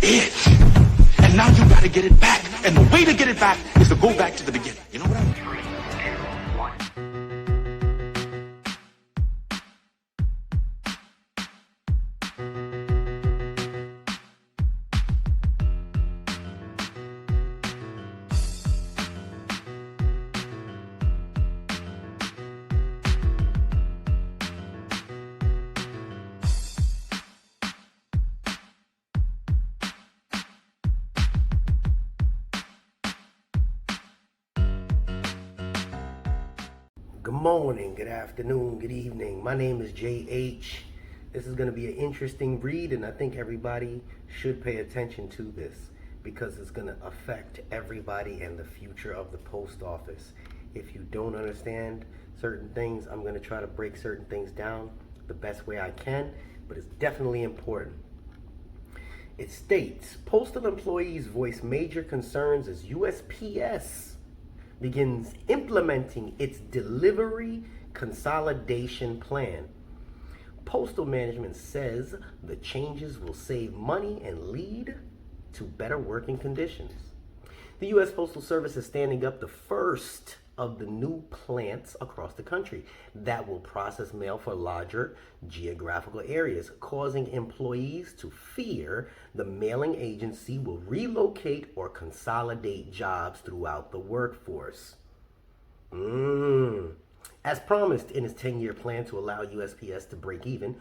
it. And now you gotta get it back. And the way to get it back is to go back to the beginning. You know what I mean? Good morning, good afternoon, good evening. My name is JH. This is going to be an interesting read, and I think everybody should pay attention to this because it's going to affect everybody and the future of the post office. If you don't understand certain things, I'm going to try to break certain things down the best way I can, but it's definitely important. It states, postal employees voice major concerns as USPS begins implementing its delivery consolidation plan. Postal management says the changes will save money and lead to better working conditions. The U.S. Postal Service is standing up the first of the new plants across the country that will process mail for larger geographical areas, causing employees to fear the mailing agency will relocate or consolidate jobs throughout the workforce. As promised in its 10-year plan to allow USPS to break even,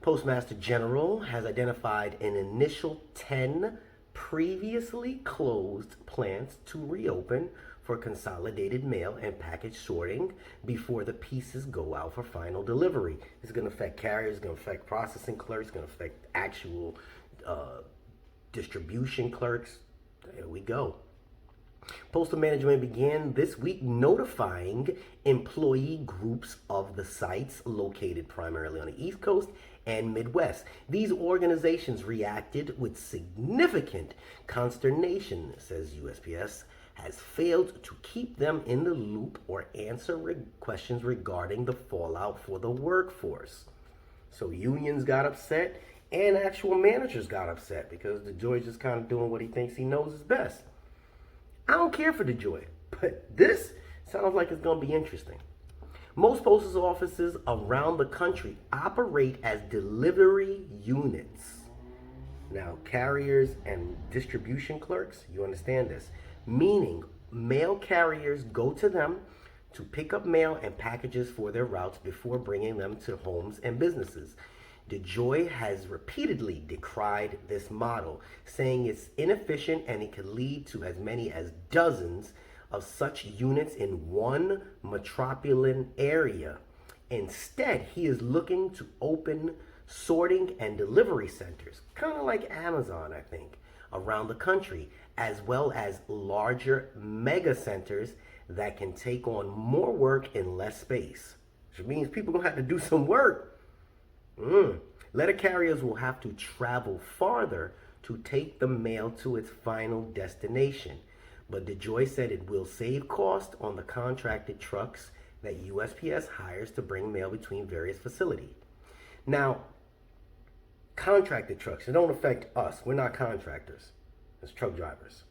Postmaster General has identified an initial 10 previously closed plants to reopen for consolidated mail and package sorting before the pieces go out for final delivery. It's going to affect carriers, it's going to affect processing clerks, it's going to affect actual distribution clerks. There we go. Postal management began this week notifying employee groups of the sites located primarily on the East Coast and Midwest. These organizations reacted with significant consternation, says USPS has failed to keep them in the loop or answer questions regarding the fallout for the workforce. So unions got upset and actual managers got upset because DeJoy just kind of doing what he thinks he knows is best. I don't care for DeJoy, but this sounds like it's going to be interesting. Most postal offices around the country operate as delivery units. Now, carriers and distribution clerks, you understand this, meaning mail carriers go to them to pick up mail and packages for their routes before bringing them to homes and businesses. DeJoy has repeatedly decried this model, saying it's inefficient and it could lead to as many as dozens of such units in one metropolitan area. Instead, he is looking to open sorting and delivery centers, kind of like Amazon, I think, around the country, as well as larger mega centers that can take on more work in less space. Which means people are going to have to do some work. Letter carriers will have to travel farther to take the mail to its final destination. But DeJoy said it will save cost on the contracted trucks that USPS hires to bring mail between various facilities. Now, contracted trucks, it don't affect us. We're not contractors as truck drivers.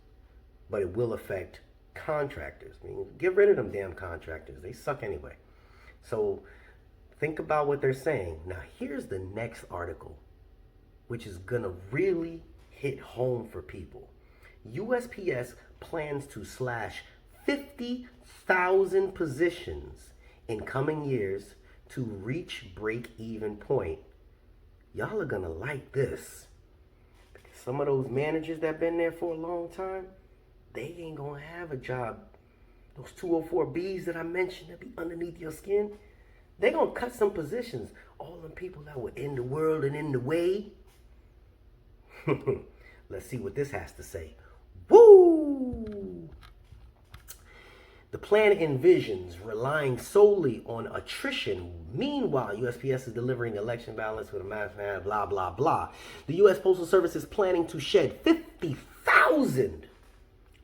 But it will affect contractors. I mean, get rid of them damn contractors. They suck anyway. So think about what they're saying. Now, here's the next article, which is going to really hit home for people. USPS plans to slash 50,000 positions in coming years to reach break-even point. Y'all are going to like this. Some of those managers that been there for a long time, they ain't going to have a job. Those 204Bs that I mentioned that be underneath your skin, they're going to cut some positions. All the people that were in the world and in the way. Let's see what this has to say. Woo! The plan envisions relying solely on attrition. Meanwhile, USPS is delivering election ballots with a mass blah, blah, blah. The U.S. Postal Service is planning to shed 50,000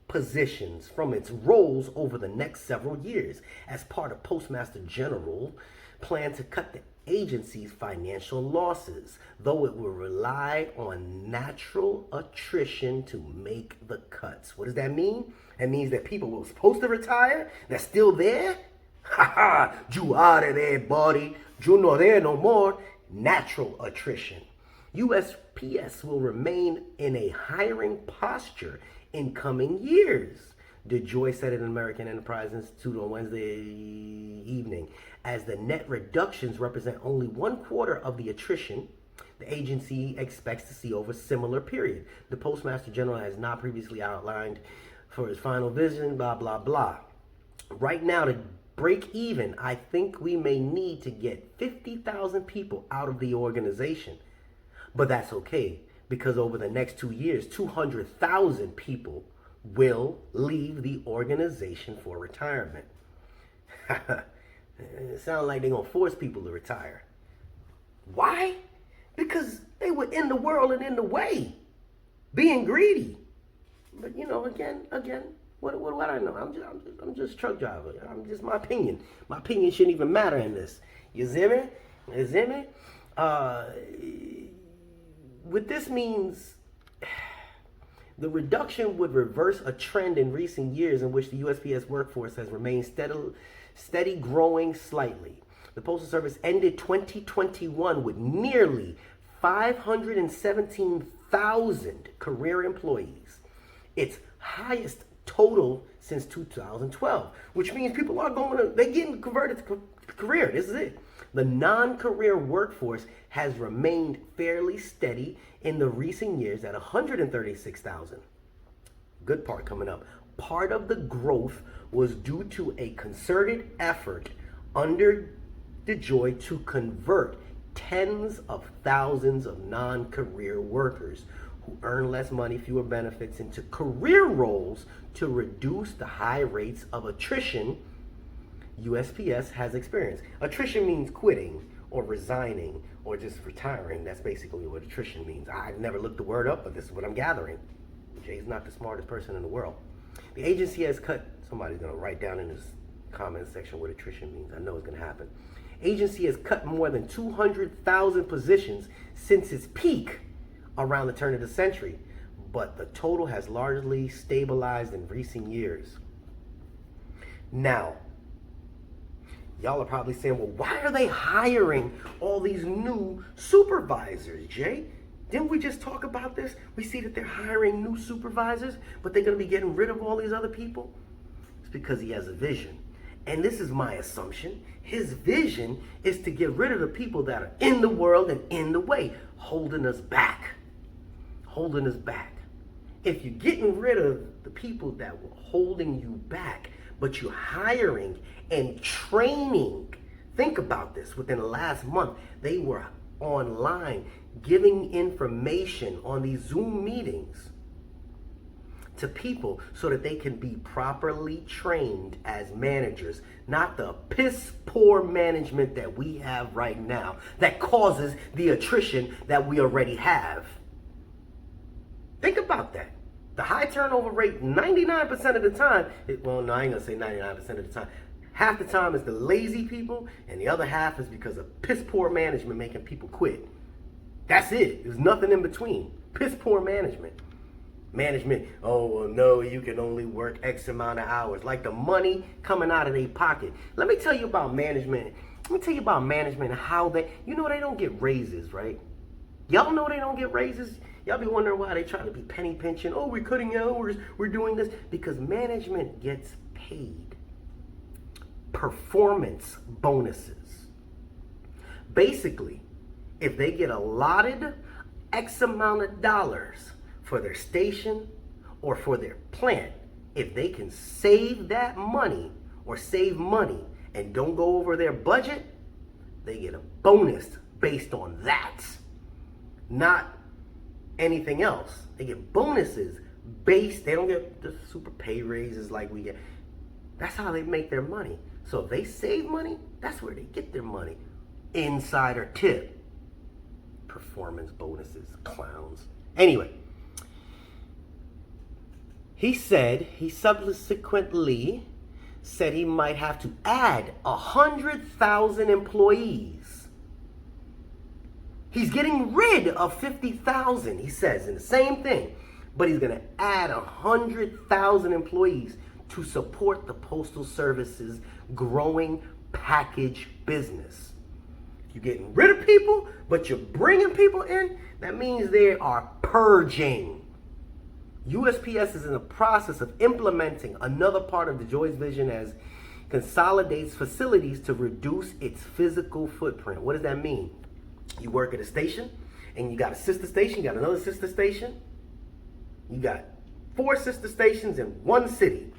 positions from its roles over the next several years as part of Postmaster General plan to cut the agency's financial losses, though it will rely on natural attrition to make the cuts. What does that mean? That means that people who were supposed to retire, they're still there. Ha ha, you out of there, buddy. You not there no more. Natural attrition. USPS will remain in a hiring posture in coming years, DeJoy said at American Enterprise Institute on Wednesday evening. As the net reductions represent only 1/4 of the attrition the agency expects to see over a similar period. The Postmaster General has not previously outlined for his final vision, blah, blah, blah. Right now, to break even, I think we may need to get 50,000 people out of the organization. But that's okay, because over the next 2 years, 200,000 people will leave the organization for retirement. It sounds like they're going to force people to retire. Why? Because they were in the world and in the way, being greedy. But you know, again, what do I know? I'm just truck driver. I'm just my opinion. My opinion shouldn't even matter in this. You see me? You see me? What this means, the reduction would reverse a trend in recent years in which the USPS workforce has remained steady growing slightly. The Postal Service ended 2021 with nearly 517,000 career employees, its highest total since 2012, which means people are they're getting converted to career. This is it. The non-career workforce has remained fairly steady in the recent years at 136,000. Good part coming up. Part of the growth was due to a concerted effort under DeJoy to convert tens of thousands of non-career workers who earn less money, fewer benefits, into career roles to reduce the high rates of attrition USPS has experienced. Attrition means quitting or resigning or just retiring. That's basically what attrition means. I've never looked the word up, but this is what I'm gathering. Jay's not the smartest person in the world. The agency has cut, somebody's going to write down in this comment section what attrition means. I know it's going to happen. Agency has cut more than 200,000 positions since its peak around the turn of the century, but the total has largely stabilized in recent years. Now, y'all are probably saying, well, why are they hiring all these new supervisors, Jay? Didn't we just talk about this? We see that they're hiring new supervisors, but they're going to be getting rid of all these other people? It's because he has a vision. And this is my assumption. His vision is to get rid of the people that are in the world and in the way, holding us back. Holding us back. If you're getting rid of the people that were holding you back, but you're hiring and training, think about this. Within the last month, they were online giving information on these Zoom meetings to people so that they can be properly trained as managers, not the piss poor management that we have right now that causes the attrition that we already have. Think about that. The high turnover rate, 99% of the time, well, no, I ain't gonna say 99% of the time. Half the time is the lazy people, and the other half is because of piss poor management making people quit. That's it. There's nothing in between. Piss poor management. Management, oh, well, no, you can only work X amount of hours. Like the money coming out of their pocket. Let me tell you about management. Let me tell you about management and how they don't get raises, right? Y'all know they don't get raises? Y'all be wondering why they try to be penny pinching. Oh, we're cutting hours, we're doing this. Because management gets paid performance bonuses. Basically, if they get allotted X amount of dollars for their station or for their plant, if they can save that money or save money and don't go over their budget, they get a bonus based on that. Not anything else. They get bonuses based, they don't get the super pay raises like we get. That's how they make their money. So if they save money, that's where they get their money. Insider tip. Performance bonuses, clowns. Anyway, he subsequently said he might have to add 100,000 employees He's getting rid of 50,000, he says, in the same thing. But he's going to add 100,000 employees to support the Postal Service's growing package business. You're getting rid of people, but you're bringing people in. That means they are purging. USPS is in the process of implementing another part of the Joy's vision as consolidates facilities to reduce its physical footprint. What does that mean? You work at a station, and you got a sister station, you got another sister station. You got 4 sister stations in one city.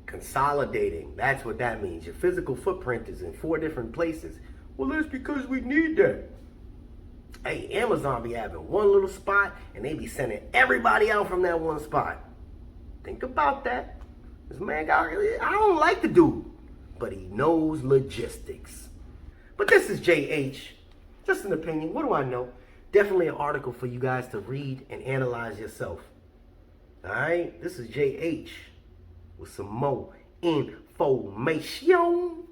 Consolidating. That's what that means. Your physical footprint is in 4 different places. Well, that's because we need that. Hey, Amazon be having one little spot, and they be sending everybody out from that one spot. Think about that. This man, I don't like the dude, but he knows logistics. But this is JH. Just an opinion. What do I know? Definitely an article for you guys to read and analyze yourself. Alright? This is JH with some more information.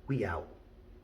We out.